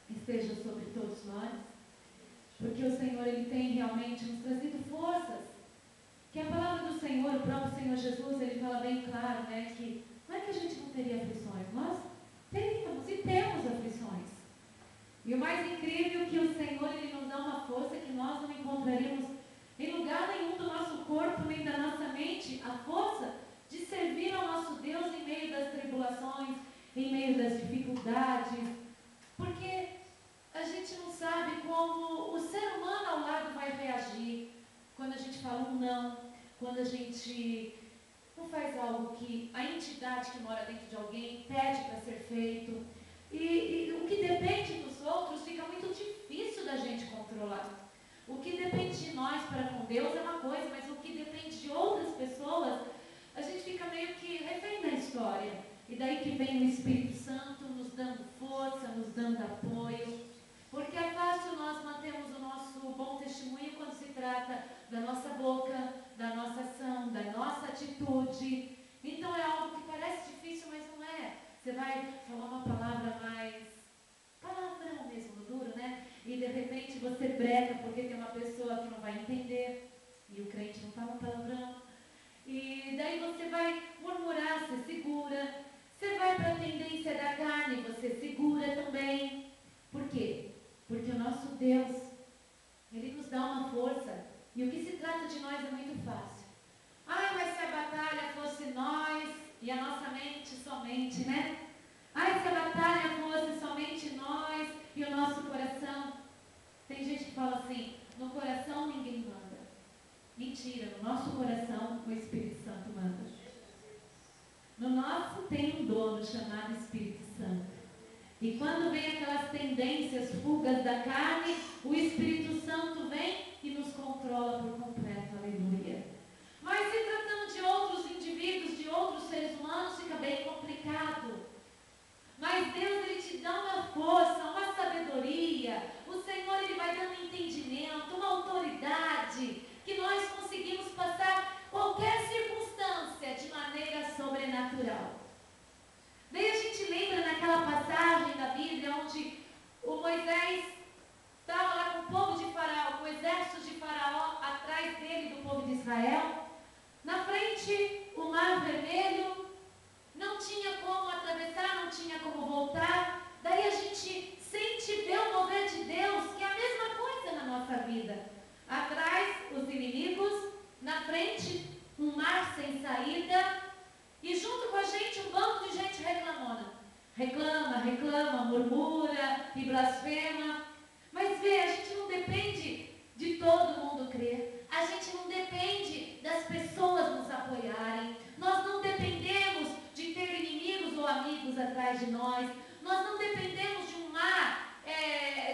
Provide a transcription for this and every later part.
esteja sobre todos nós, porque o Senhor, Ele tem realmente nos trazido forças, que a palavra do Senhor, o próprio Senhor Jesus, Ele fala bem claro, né, que não é que a gente não teria aflições, nós teríamos e temos aflições. E o mais incrível é que o Senhor, Ele nos dá uma força que nós não encontraríamos em lugar nenhum do nosso corpo, nem da nossa mente, a força de servir ao nosso Deus em meio das tribulações, em meio das dificuldades, porque a gente não sabe como o ser humano ao lado vai reagir quando a gente fala um não, quando a gente não faz algo que a entidade que mora dentro de alguém pede para ser feito. E o que depende dos outros fica muito difícil da gente controlar. O que depende de nós para com Deus é uma coisa, mas o que depende de outras pessoas, a gente fica meio que refém da história. E daí que vem o Espírito Santo nos dando força, nos dando apoio. Porque é fácil nós mantermos o nosso bom testemunho quando se trata da nossa boca, da nossa ação, da nossa atitude. Então é algo que parece difícil, mas não é. Você vai falar uma palavra mais palavrão mesmo, duro, né? E de repente você breca porque tem uma pessoa que não vai entender. E o crente não fala palavrão. E daí você vai murmurar, você segura. Você vai para a tendência da carne, você segura também. Por quê? Porque o nosso Deus, Ele nos dá uma força. E o que se trata de nós é muito fácil. Ai, mas se a batalha fosse nós e a nossa mente somente, né? Ai, se a batalha fosse somente nós e o nosso coração. Tem gente que fala assim, no coração ninguém manda. Mentira, no nosso coração o Espírito Santo manda. No nosso tem um dono chamado Espírito Santo. E quando vem aquelas tendências, fugas da carne, o Espírito Santo vem e nos controla por completo, aleluia. Mas se tratando de outros indivíduos, de outros seres humanos, fica bem complicado. Mas Deus, Ele te dá uma força, uma sabedoria. O Senhor, Ele vai dando entendimento, uma autoridade, que nós conseguimos passar qualquer circunstância de maneira sobrenatural. Daí a gente lembra naquela passagem da Bíblia onde o Moisés estava lá com o povo de Faraó, com o exército de Faraó atrás dele, do povo de Israel. Na frente, o Mar Vermelho, não tinha como atravessar, não tinha como voltar. Daí a gente sente ver o mover de Deus, que é a mesma coisa na nossa vida. Atrás, os inimigos, na frente, um mar sem saída. E junto com a gente, um bando de gente reclamona. Reclama, murmura e blasfema. Mas vê, a gente não depende de todo mundo crer. A gente não depende das pessoas nos apoiarem. Nós não dependemos de ter inimigos ou amigos atrás de nós. Nós não dependemos de um mar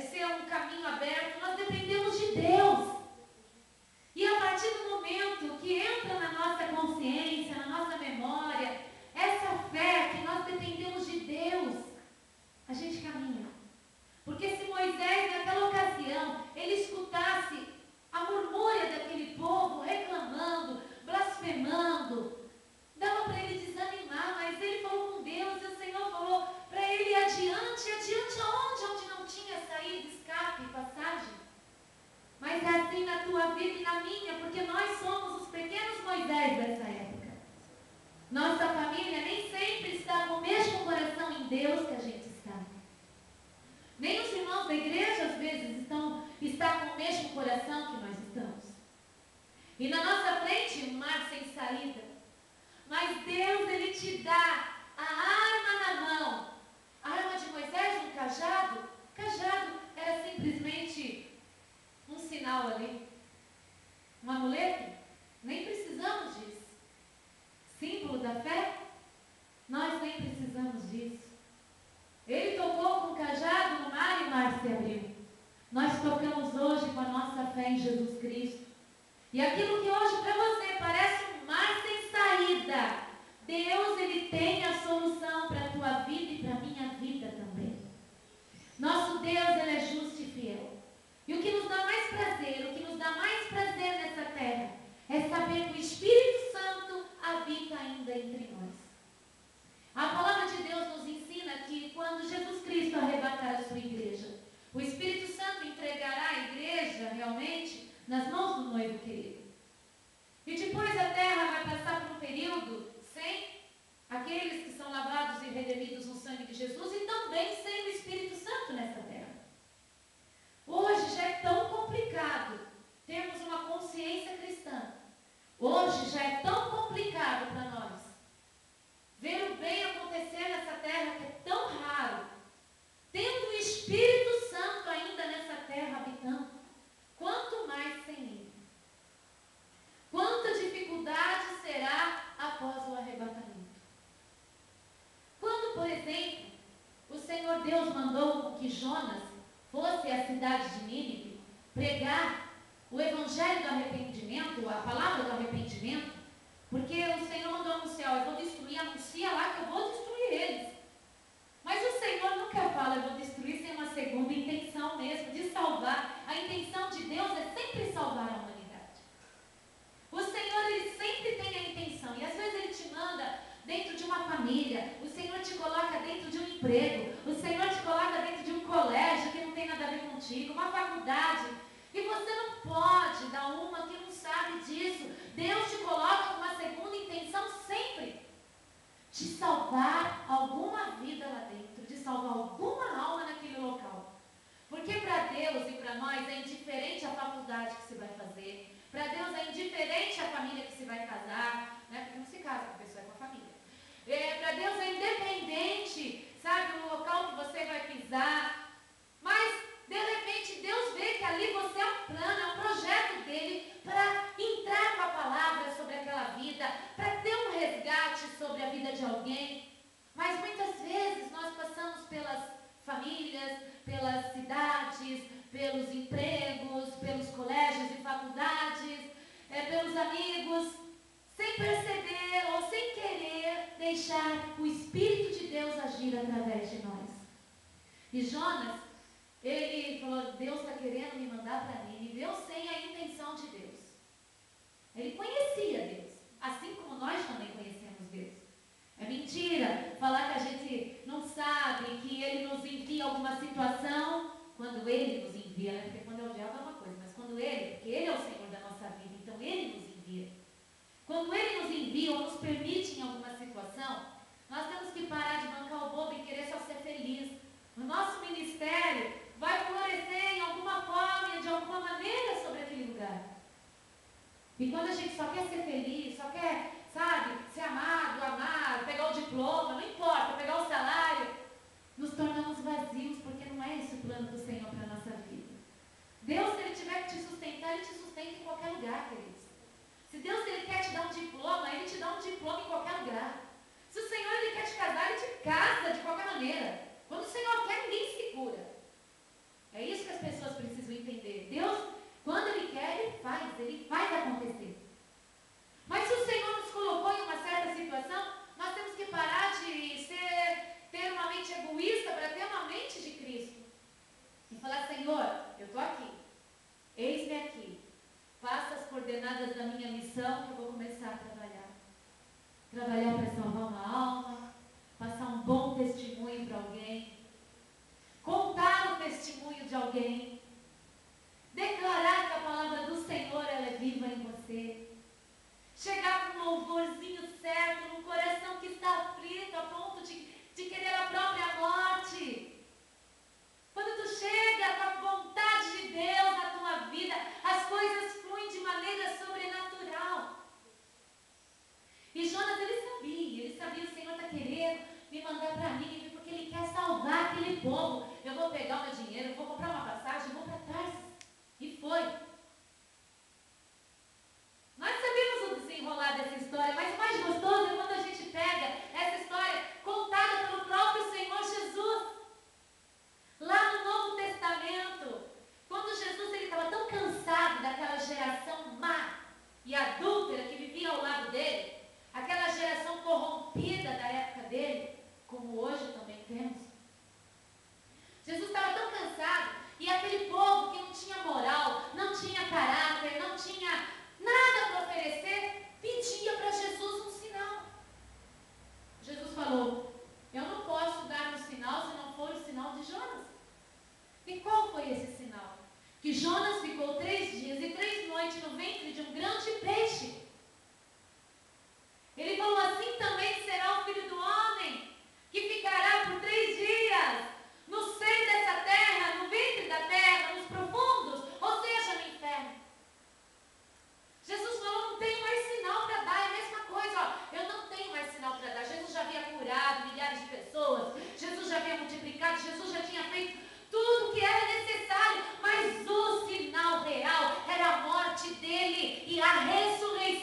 ser um caminho aberto. Nós dependemos de Deus. E a partir do momento que entra na nossa consciência, na nossa memória, essa fé que nós dependemos de Deus, a gente caminha. Porque se Moisés, naquela ocasião, ele escutasse a murmúria daquele povo reclamando, blasfemando, dava para ele desanimar, mas ele falou com Deus e o Senhor falou para ele ir adiante. Adiante aonde? Onde não tinha saída, escape, passagem. Mas é assim na tua vida e na minha, porque nós somos os pequenos Moisés dessa época. Nossa família nem sempre está com o mesmo coração em Deus que a gente está. Nem os irmãos da igreja às vezes está com o mesmo coração que nós estamos. E na nossa frente, um mar sem saída. Mas Deus, Ele te dá a arma na mão. A arma de Moisés, um cajado. Cajado era simplesmente um sinal ali, um amuleto. Nem precisamos disso. Símbolo da fé, nós nem precisamos disso. Ele tocou com o cajado no mar e o mar se abriu. Nós tocamos hoje com a nossa fé em Jesus Cristo. E aquilo que hoje para você parece um mar sem saída, Deus, Ele tem a solução para a tua vida e para a minha vida também. Nosso Deus, Ele é justo e fiel. E o que nos dá mais prazer nessa terra, é saber que o Espírito Santo habita ainda entre nós. A palavra de Deus nos ensina que quando Jesus Cristo arrebatar a sua igreja, Jonas fosse à cidade de Nínive pregar o evangelho do arrependimento, a palavra do arrependimento, porque o Senhor mandou anunciar, eu vou destruir, anuncia lá que eu vou destruir eles. Mas o Senhor nunca fala, eu vou destruir, sem uma segunda intenção mesmo, de salvar. A intenção de Deus é sempre salvar a humanidade. O Senhor, Ele sempre tem a intenção, e às vezes Ele te manda dentro de uma família, o Senhor te coloca dentro de um emprego, o Senhor te coloca dentro de um colégio que não tem nada a ver contigo, uma faculdade, e você não pode dar uma que não sabe disso. Deus te coloca com uma segunda intenção sempre, de salvar alguma vida lá dentro, de salvar alguma alma naquele local. Porque para Deus e para nós é indiferente a faculdade que você vai fazer, para Deus é indiferente a família que você vai casar, né? Porque não se casa com a pessoa, é com a família. Para Deus é independente, sabe, o local que você vai pisar, mas de repente Deus vê que ali você é um plano, é um projeto dele para entrar com a palavra sobre aquela vida, para ter um resgate sobre a vida de alguém. Mas muitas vezes nós passamos pelas famílias, pelas cidades, pelos empregos, pelos colégios e faculdades, pelos amigos, sem perceber ou sem querer deixar o Espírito de Deus agir através de nós. E Jonas, ele falou, Deus está querendo me mandar para Nínive, eu sei a intenção de Deus. Ele conhecia Deus, assim como nós também conhecemos Deus. É mentira falar que a gente não sabe que Ele nos envia alguma situação, quando Ele nos envia, né? Porque quando é o diabo é uma coisa, mas quando Ele, porque Ele é o Senhor da nossa vida, então Ele nos envia. Quando Ele nos envia ou nos permite em alguma situação, nós temos que parar de bancar o bobo e querer só ser feliz. O nosso ministério vai florescer em alguma forma, de alguma maneira sobre aquele lugar. E quando a gente só quer ser feliz, só quer, sabe, ser amado, amar, pegar o diploma, não importa, pegar o salário, nos tornamos vazios, porque não é esse o plano do Senhor para a nossa vida. Deus, se Ele tiver que te sustentar, Ele te sustenta em qualquer lugar, queridos. Se Deus, Ele quer te dar um diploma, Ele te dá um diploma em qualquer lugar. Se o Senhor, Ele quer te casar, Ele te casa de qualquer maneira. Quando o Senhor quer, ninguém segura. É isso que as pessoas precisam entender. Deus, quando Ele quer, Ele faz acontecer. Mas se o Senhor nos colocou em uma certa situação, nós temos que parar de ter uma mente egoísta para ter uma mente de Cristo. E falar, Senhor, eu estou aqui, eis-me aqui, faça as coordenadas da minha missão que eu vou começar a trabalhar. Trabalhar para salvar uma alma, passar um bom testemunho para alguém, contar o testemunho de alguém, declarar que a palavra do Senhor ela é viva em você, chegar com um louvorzinho certo no coração que está aflito a ponto de querer a própria morte. Quando tu chega com a vontade de Deus na tua vida, as coisas fluem de maneira sobrenatural. E Jonas, ele sabia, o Senhor está querendo me mandar para Nínive, porque Ele quer salvar aquele povo. Eu vou pegar o meu dinheiro, eu vou comprar uma passagem, vou para Tarsis. E foi. Nós sabemos o desenrolar dessa história, mas o mais gostoso é quando a gente pega essa história contada pelo próprio Senhor Jesus. Lá no Novo Testamento, quando Jesus estava tão cansado daquela geração má e adúltera que vivia ao lado dele, aquela geração corrompida da época dele, como hoje também temos. Jesus estava tão cansado, e aquele povo que não tinha moral, não tinha caráter, não tinha nada para oferecer, pedia para Jesus um sinal. Jesus falou, eu não posso dar um sinal se não for o sinal de Jonas. E qual foi esse sinal? Que Jonas ficou 3 dias e 3 noites no ventre de um grande peixe. Ele falou, assim também será o Filho do Homem, que ficará por 3 dias no seio dessa terra, no ventre da terra, nos profundos, ou seja, no inferno. Jesus falou, não tenho mais sinal para dar, é a mesma coisa, ó, eu não tenho mais sinal para dar. Jesus já havia curado milhares de pessoas, Jesus já havia multiplicado, Jesus já tinha feito tudo o que era necessário, mas o sinal real era a morte dele e a ressurreição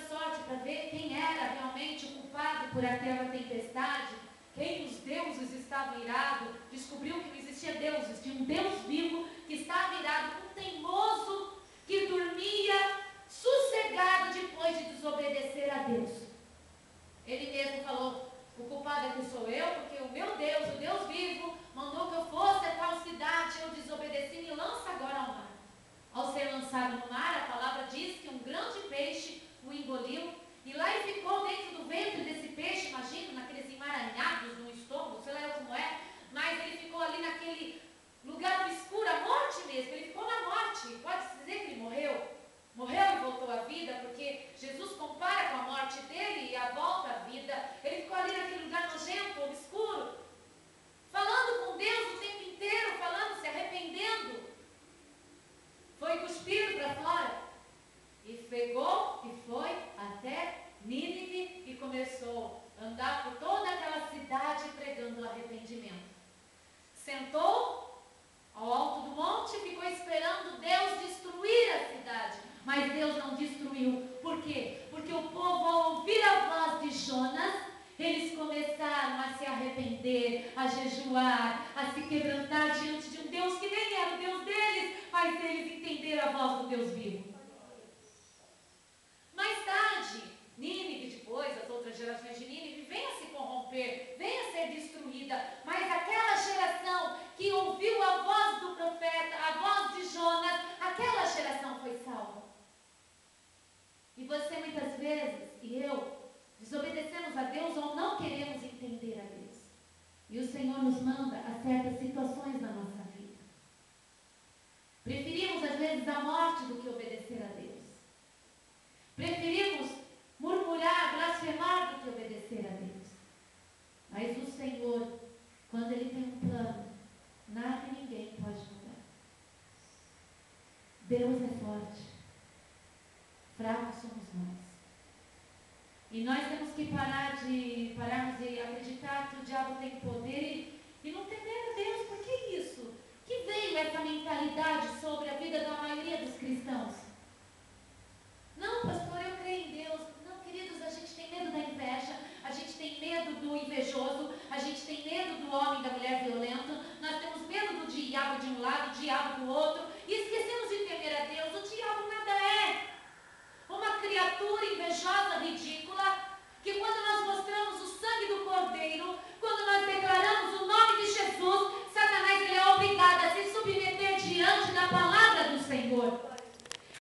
sorte para ver quem era realmente o culpado por aquela tempestade, quem os deuses estavam irados, descobriu que não existia deuses, tinha um Deus vivo que estava irado, um teimoso que dormia sossegado depois de desobedecer a Deus. Ele mesmo falou: o culpado aqui sou eu, porque o meu Deus, o Deus vivo, mandou que eu fosse a tal cidade, eu desobedeci, me lança agora ao mar. Ao ser lançado no mar, a palavra diz que um grande peixe o engoliu, e lá ele ficou dentro do ventre desse peixe, imagina, naqueles emaranhados no estômago, sei lá eu como é, mas ele ficou ali naquele lugar obscuro, a morte mesmo, ele ficou na morte. Pode-se dizer que ele morreu e voltou à vida, porque Jesus compara com a morte dele e a volta à vida. Ele ficou ali naquele lugar nojento, obscuro, falando com Deus o tempo inteiro, falando, se arrependendo. Foi cuspido para fora e pegou e foi até Nínive e começou a andar por toda aquela cidade pregando o arrependimento. Sentou ao alto do monte e ficou esperando Deus destruir a cidade. Mas Deus não destruiu. Por quê? Porque o povo, ao ouvir a voz de Jonas, eles começaram a se arrepender, a jejuar, a se quebrantar diante de um Deus que nem era o Deus deles, mas eles entenderam a voz do Deus vivo. Mais tarde, Nínive, depois, as outras gerações de Nínive, vem a se corromper, vem a ser destruída, mas aquela geração que ouviu a voz do profeta, a voz de Jonas, aquela geração foi salva. E você muitas vezes, e eu, desobedecemos a Deus ou não queremos entender a Deus. E o Senhor nos manda a certas situações na nossa vida. Preferimos às vezes a morte do que obedecer a Deus. Preferimos murmurar, blasfemar do que obedecer a Deus. Mas o Senhor, quando Ele tem um plano, nada e ninguém pode mudar. Deus é forte. Fracos somos nós. E nós temos que pararmos de acreditar que o diabo tem poder e não temer a Deus. Por que isso? Que veio essa mentalidade sobre a vida da maioria dos cristãos? Não, pastor, eu creio em Deus. Não, queridos, a gente tem medo da inveja, a gente tem medo do invejoso, a gente tem medo do homem e da mulher violento, nós temos medo do diabo de um lado, do diabo do outro.